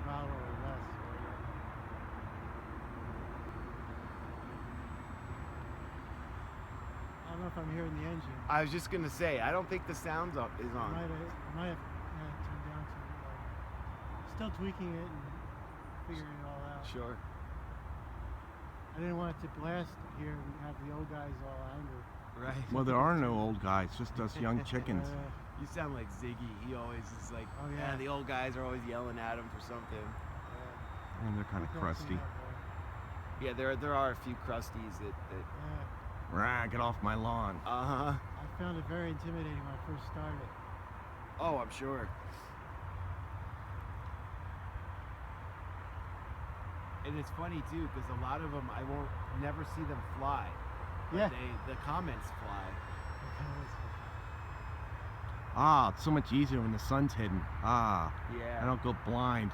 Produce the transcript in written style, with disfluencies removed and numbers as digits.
throttle or less. I don't know if I'm hearing the engine. I was just gonna say, I don't think the sound is on. Might have turned down to still tweaking it and figuring it all out. Sure. I didn't want it to blast here and have the old guys all angry. Right. Well, there are no old guys, just us young chickens. You sound like Ziggy. He always is like, Oh, yeah, yeah. the old guys are always yelling at him for something. And they're kind of crusty. Yeah, there are a few crusties that Rah, get off my lawn. I found it very intimidating when I first started. Oh, I'm sure. And it's funny too, because a lot of them I won't never see them fly. But Yeah. the comments fly. Ah, it's so much easier when the sun's hidden. Ah, Yeah. I don't go blind.